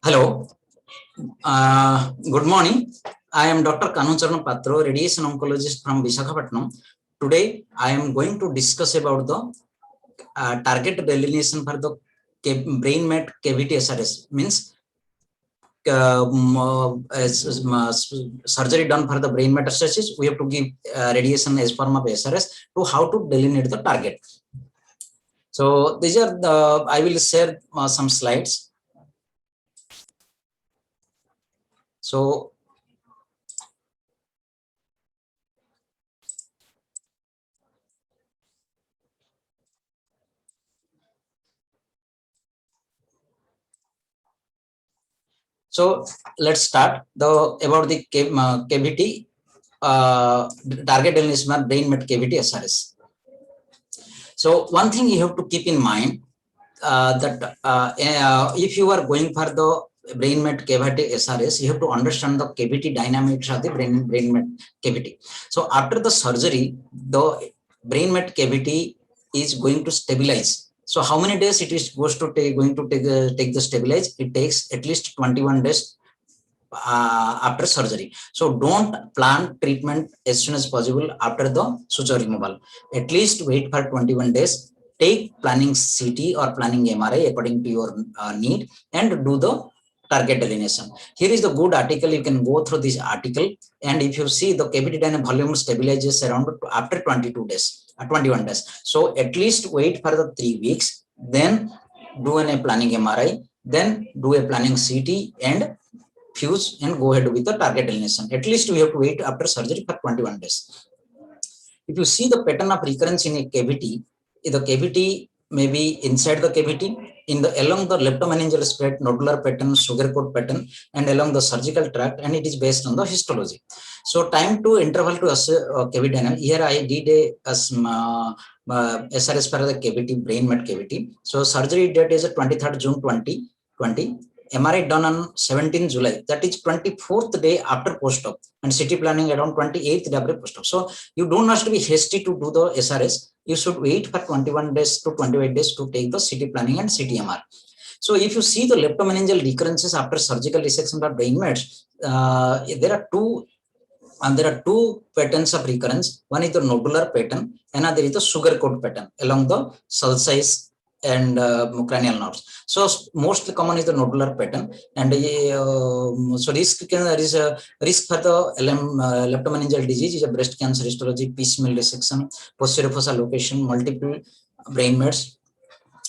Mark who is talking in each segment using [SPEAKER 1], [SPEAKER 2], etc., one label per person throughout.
[SPEAKER 1] Hello, good morning. I am Dr. Kanhu Charan Patro, radiation oncologist from Visakhapatnam. Today, I am going to discuss about the target delineation for the brain met cavity SRS. Means surgery done for the brain metastasis, we have to give radiation as form of SRS to how to delineate the target. So these are the, I will share some slides. So let's start about the cavity target delineation brain met cavity SRS. So one thing you have to keep in mind that if you are going for the brain met cavity SRS, you have to understand the cavity dynamics of the brain met cavity. So after the surgery, the brain met cavity is going to stabilize. So how many days it is going to take the stabilize? It takes at least 21 days after surgery. So don't plan treatment as soon as possible after the suture removal. At least wait for 21 days. Take planning CT or planning MRI according to your need and do the target delineation. Here is the good article. You can go through this article, and if you see the cavity dynamic volume stabilizes around after 22 days, 21 days. So at least wait for the 3 weeks, then do a planning MRI, then do a planning CT and fuse and go ahead with the target delineation. At least we have to wait after surgery for 21 days. If you see the pattern of recurrence in a cavity, the cavity may be inside the cavity, along the leptomeningeal spread, nodular pattern, sugar coat pattern, and along the surgical tract, and it is based on the histology. So time to interval to cavity dynamic. Here I did a SRS for the cavity, brain met cavity. So surgery date is 23rd June 2020. MRI done on 17 July, that is 24th day after post-op, and CT planning around 28th day after post-op. So you don't have to be hasty to do the SRS. You should wait for 21 days to 28 days to take the CT planning and CTMR. So if you see the leptomeningeal recurrences after surgical resection of brain mets, there are two patterns of recurrence. One is the nodular pattern, another is the sugar coat pattern along the sulci and cranial nerves. So most common is the nodular pattern, and so there is a risk for the leptomeningeal disease is a breast cancer histology, piecemeal resection, posterior fossa location, multiple brain mets,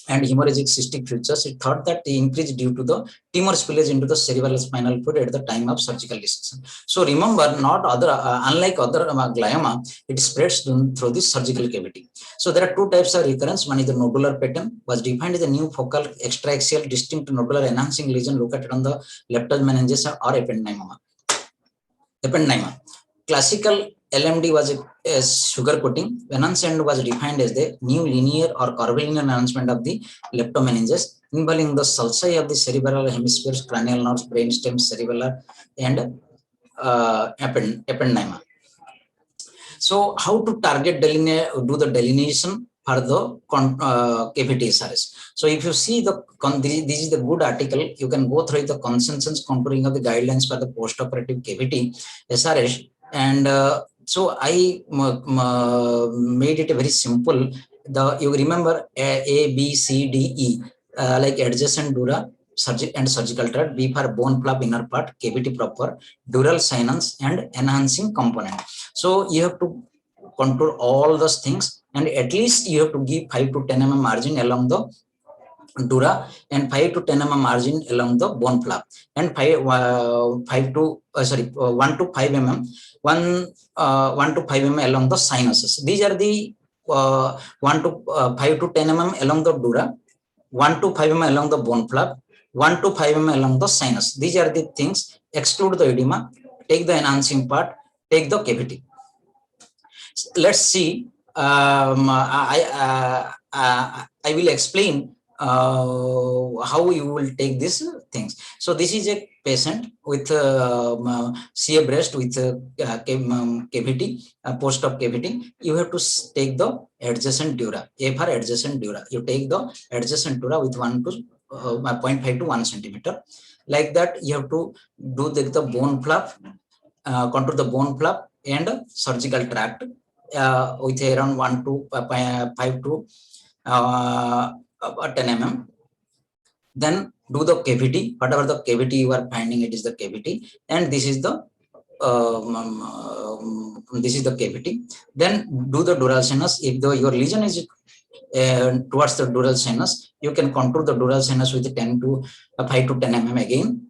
[SPEAKER 1] and hemorrhagic cystic features. It thought that the increase due to the tumor spillage into the cerebral spinal fluid at the time of surgical resection. So remember, unlike other glioma, it spreads through the surgical cavity. So there are two types of recurrence. One is the nodular pattern, was defined as a new focal extraaxial distinct nodular enhancing lesion located on the leptomeninges or ependymoma. Classical LMD was a sugar coating. Enhancement was defined as the new linear or curvilinear enhancement of the leptomeninges involving the sulci of the cerebral hemispheres, cranial nerves, brainstem, cerebellar, and ependyma. So how to target do the delineation for the cavity SRS. So if you see this is the good article, you can go through the consensus contouring of the guidelines for the post-operative cavity SRS. And so I made it very simple. You remember A, B, C, D, E, like adjacent dura, surgical tract, B for bone flap inner part, cavity proper, dural sinus, and enhancing component. So you have to contour all those things, and at least you have to give 5 to 10 mm margin along the dura and 5 to 10 mm margin along the bone flap, and 1 to 5 mm 1 to 5 mm along the sinuses. These are the 1 to 5 to 10 mm along the dura, 1 to 5 mm along the bone flap, 1 to 5 mm along the sinus. These are the things. Exclude the edema, take the enhancing part, take the cavity. Let's see. I will explain how you will take these things. So this is a patient with CA breast with cavity, post-op cavity. You have to take the adjacent dura, A for adjacent dura. You take the adjacent dura with 1 to 0.5 to 1 centimeter. Like that, you have to do the bone flap, contour the bone flap and surgical tract with around 1 to 5 to 10 mm. Then do the cavity, whatever the cavity you are finding, it is the cavity, and this is the cavity. Then do the dural sinus. If your lesion is towards the dural sinus, you can contour the dural sinus with 5 to 10 mm again.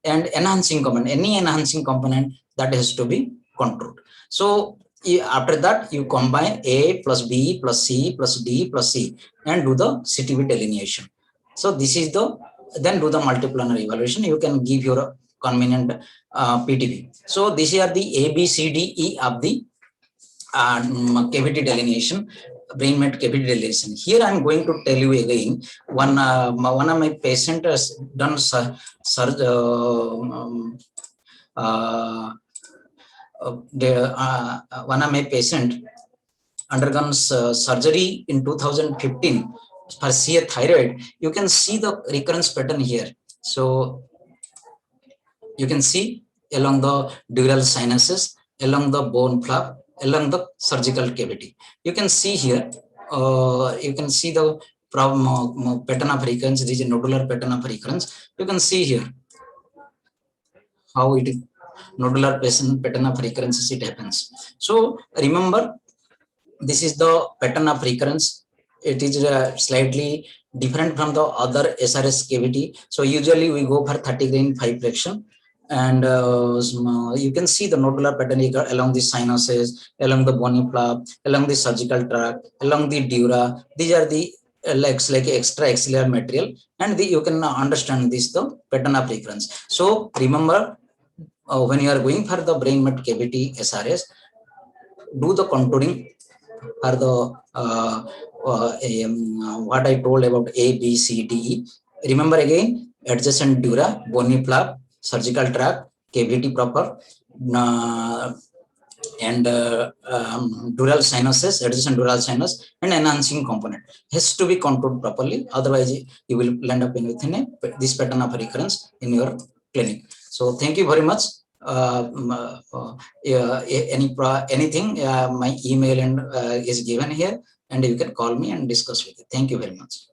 [SPEAKER 1] And enhancing component, any enhancing component that has to be contoured. So after that, you combine A plus B plus C plus D plus C and do the CTV delineation. So this is then do the multiplanar evaluation. You can give your convenient PTV. So these are the A, B, C, D, E of the cavity delineation, brain met cavity delineation. Here I am going to tell you again, one of my patient has done one of my patient undergone surgery in 2015 for shear thyroid. You can see the recurrence pattern here. So you can see along the dural sinuses, along the bone flap, along the surgical cavity. You can see here, you can see the pattern of recurrence. This is a nodular pattern of recurrence. You can see here how it is nodular pattern of recurrence it happens. So remember, this is the pattern of recurrence. It is slightly different from the other SRS cavity. So usually we go for 30 grain 5 fraction. And you can see the nodular pattern along the sinuses, along the bony flap, along the surgical tract, along the dura. These are the legs like extra axillary material, and you can understand this the pattern of recurrence. So remember, when you are going for the brain met cavity SRS, do the contouring for the what I told about A, B, C, D, E. Remember again, adjacent dura, bony flap, surgical tract, cavity proper, and dural sinuses, adjacent dural sinus, and enhancing component has to be contoured properly. Otherwise, you will end up within this pattern of recurrence in your clinic. So thank you very much. Anything, my email and is given here, and you can call me and discuss with it. Thank you very much.